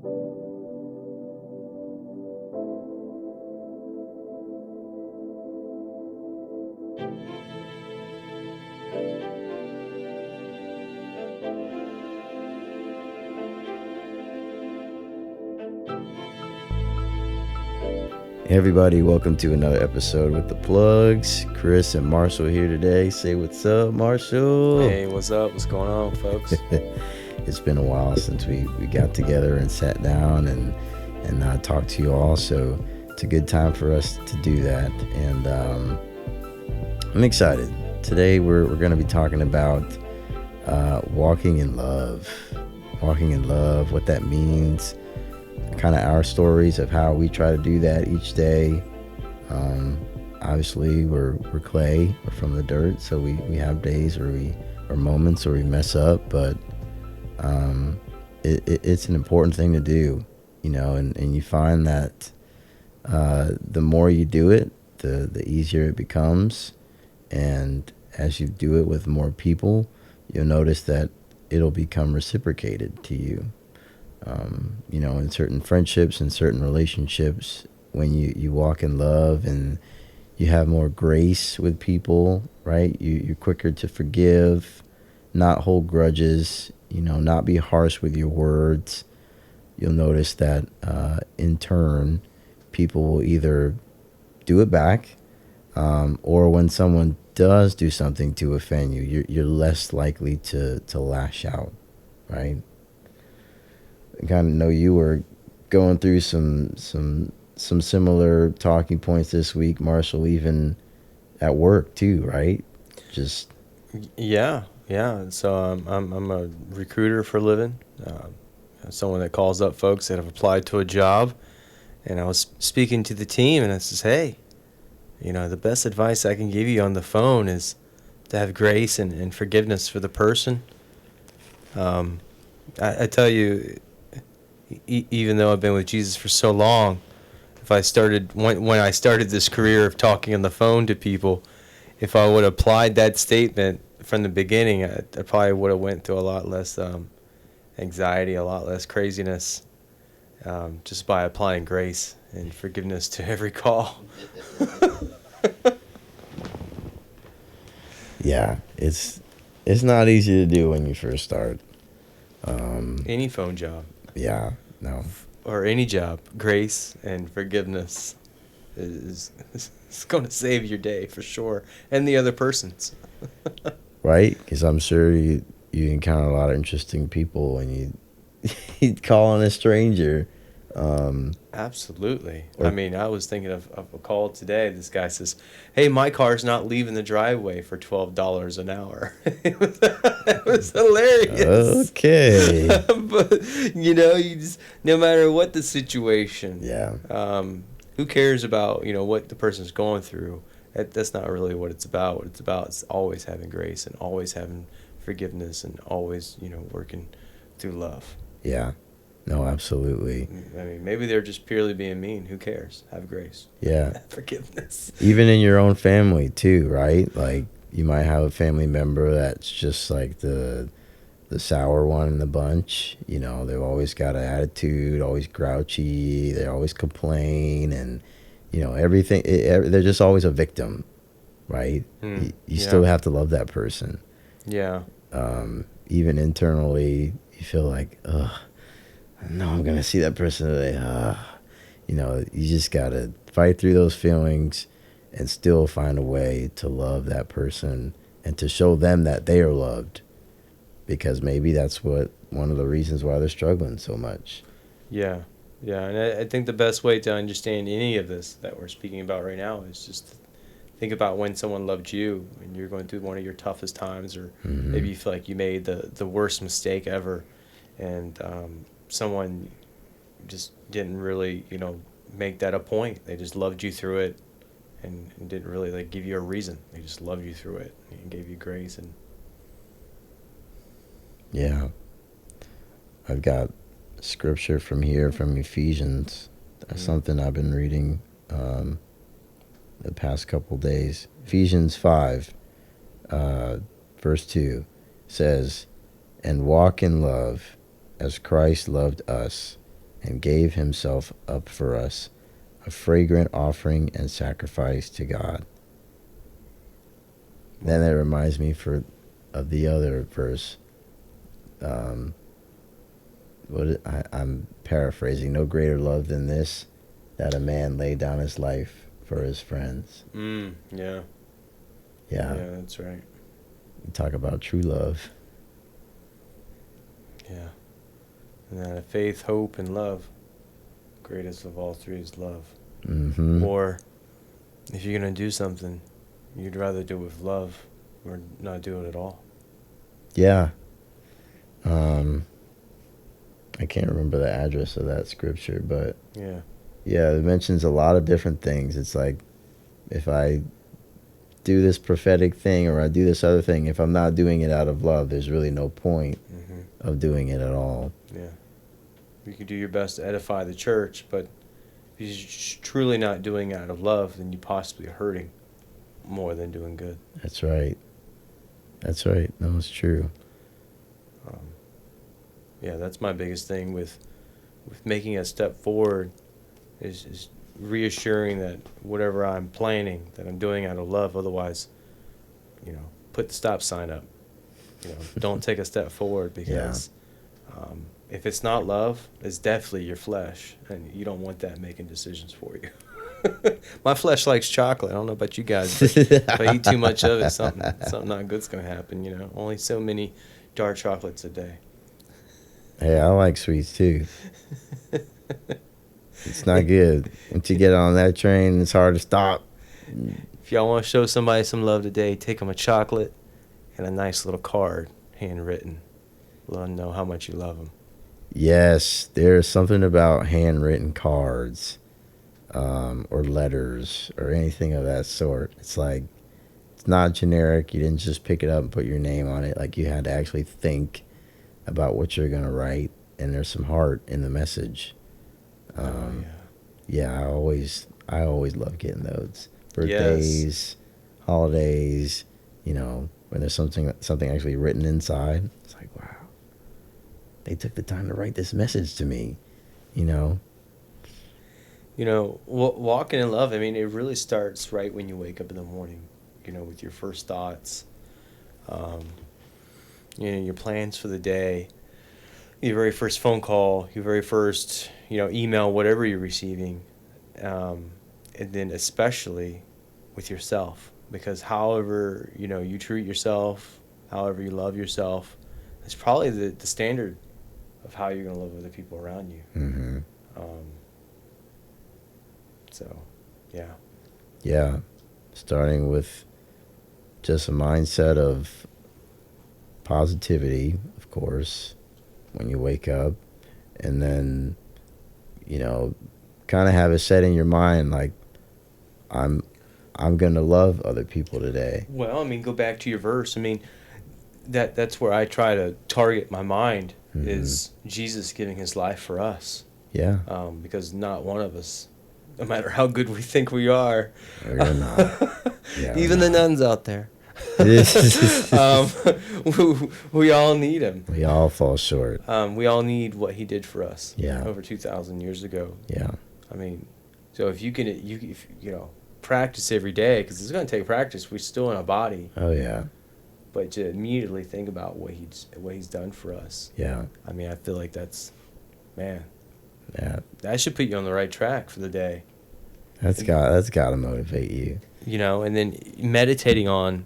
Hey everybody, welcome to another episode with the Plugs. Chris and Marshall here today. Say what's up, Marshall. Hey, what's up? What's going on, folks? It's been a while since we got together and sat down and talked to you all, so it's a good time for us to do that. And I'm excited. Today we're going to be talking about walking in love, what that means, kind of our stories of how we try to do that each day. Obviously we're clay, we're from the dirt, so we have days or moments where we mess up, but it's an important thing to do, and you find that the more you do it, the easier it becomes. And as you do it with more people, you'll notice that it'll become reciprocated to you. In certain friendships and certain relationships, when you walk in love and you have more grace with people, right? You're quicker to forgive, not hold grudges, not be harsh with your words. You'll notice that in turn, people will either do it back, or when someone does do something to offend you, you're less likely to lash out, right? I kind of know you were going through some similar talking points this week, Marshall, even at work too, right? Just Yeah. So I'm a recruiter for a living. Someone that calls up folks that have applied to a job, and I was speaking to the team, and I says, "Hey, the best advice I can give you on the phone is to have grace and forgiveness for the person." I tell you. Even though I've been with Jesus for so long, if I started when I started this career of talking on the phone to people, if I would have applied that statement from the beginning, I probably would have went through a lot less anxiety, a lot less craziness, just by applying grace and forgiveness to every call. Yeah, it's not easy to do when you first start. Any phone job. Yeah, no. Or any job, grace and forgiveness is going to save your day for sure, and the other person's. Right? Because I'm sure you encounter a lot of interesting people when you call on a stranger. Absolutely. I mean, I was thinking of a call today. This guy says, "Hey, my car's not leaving the driveway for $12 an hour." It was hilarious. Okay. But you just, no matter what the situation. Yeah. Who cares about what the person's going through? That's not really what it's about. What it's about is always having grace and always having forgiveness and always working through love. Yeah. No, absolutely. I mean, maybe they're just purely being mean. Who cares? Have grace. Yeah. Forgiveness. Even in your own family too, right? Like you might have a family member that's just like the sour one in the bunch. They've always got an attitude, always grouchy. They always complain, and everything. They're just always a victim, right? You still have to love that person. Yeah. Even internally, you feel like, ugh. No, I'm going to see that person today. You just got to fight through those feelings and still find a way to love that person and to show them that they are loved, because maybe that's one of the reasons why they're struggling so much. Yeah. And I think the best way to understand any of this that we're speaking about right now is just to think about when someone loved you and you're going through one of your toughest times, or maybe you feel like you made the worst mistake ever, and someone just didn't really, make that a point. They just loved you through it and didn't really give you a reason. They just loved you through it and gave you grace. And yeah, I've got scripture from Ephesians. That's something I've been reading the past couple days. Ephesians 5, verse 2 says, "And walk in love as Christ loved us and gave himself up for us, a fragrant offering and sacrifice to God. Then it reminds me of the other verse. I'm paraphrasing. No greater love than this, that a man lay down his life for his friends. Yeah. Yeah. Yeah, that's right. You talk about true love. Yeah. And then faith, hope, and love. Greatest of all three is love. Mm-hmm. Or if you're going to do something, you'd rather do it with love or not do it at all. Yeah. I can't remember the address of that scripture, but yeah, it mentions a lot of different things. It's like, if I do this prophetic thing or I do this other thing, if I'm not doing it out of love, there's really no point of doing it at all. Yeah. You can do your best to edify the church, but if you're truly not doing it out of love, then you're possibly hurting more than doing good. That's right. That's right. No, it's true. Yeah, that's my biggest thing with making a step forward is reassuring that whatever I'm planning, that I'm doing out of love. Otherwise, put the stop sign up. Don't take a step forward, because if it's not love, it's definitely your flesh, and you don't want that making decisions for you. My flesh likes chocolate. I don't know about you guys, but if I eat too much of it, something not good's going to happen. Only so many dark chocolates a day. Hey, I like sweets too. It's not good. Once you get on that train, it's hard to stop. If y'all want to show somebody some love today, take them a chocolate and a nice little card, handwritten. Let them know how much you love them. Yes, there's something about handwritten cards, or letters, or anything of that sort. It's like, it's not generic. You didn't just pick it up and put your name on it. Like, you had to actually think about what you're gonna write, and there's some heart in the message. Yeah, I always love getting those. Birthdays, holidays, when there's something actually written inside. It's like, wow, they took the time to write this message to me. Walking in love, I mean, it really starts right when you wake up in the morning, with your first thoughts, your plans for the day, your very first phone call, your very first, email, whatever you're receiving, and then especially with yourself, because however, you treat yourself, however you love yourself, it's probably the standard of how you're going to love other people around you. Mm-hmm. So, yeah. Yeah, starting with just a mindset of positivity, of course, when you wake up, and then, kind of have it set in your mind, like, I'm going to love other people today. Well, I mean, go back to your verse. I mean, that's where I try to target my mind, is Jesus giving his life for us. Yeah. Because not one of us, no matter how good we think we are, we're not. Yeah, even the nuns out there, we all need him. We all fall short. We all need what he did for us. Yeah. Over 2,000 years ago. Yeah. I mean, so if you practice every day, because it's going to take practice. We're still in a body. Oh yeah. But to immediately think about what he's done for us. Yeah. I mean, I feel like that's, man. Yeah. That should put you on the right track for the day. That's got to motivate you. And then meditating on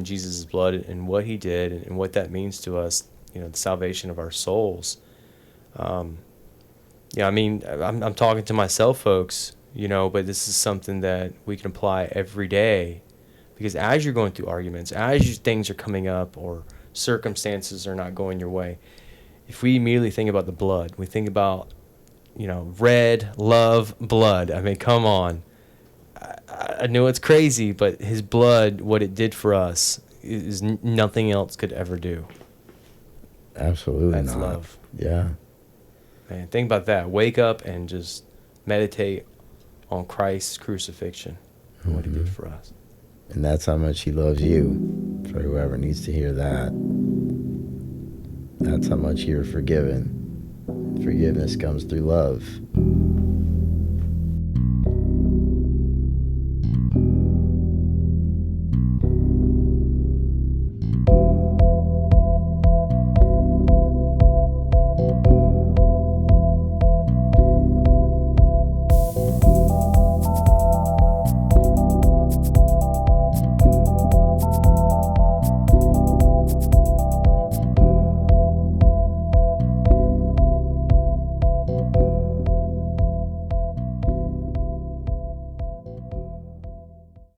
Jesus' blood and what he did and what that means to us, the salvation of our souls. I mean, I'm talking to myself, folks, but this is something that we can apply every day, because as you're going through arguments, as things are coming up or circumstances are not going your way, if we immediately think about the blood, we think about, red, love, blood. I mean, come on. I know it's crazy, but his blood, what it did for us, is nothing else could ever do. Absolutely not. That's love. Yeah. Man, think about that. Wake up and just meditate on Christ's crucifixion and what he did for us. And that's how much he loves you, for whoever needs to hear that. That's how much you're forgiven. Forgiveness comes through love.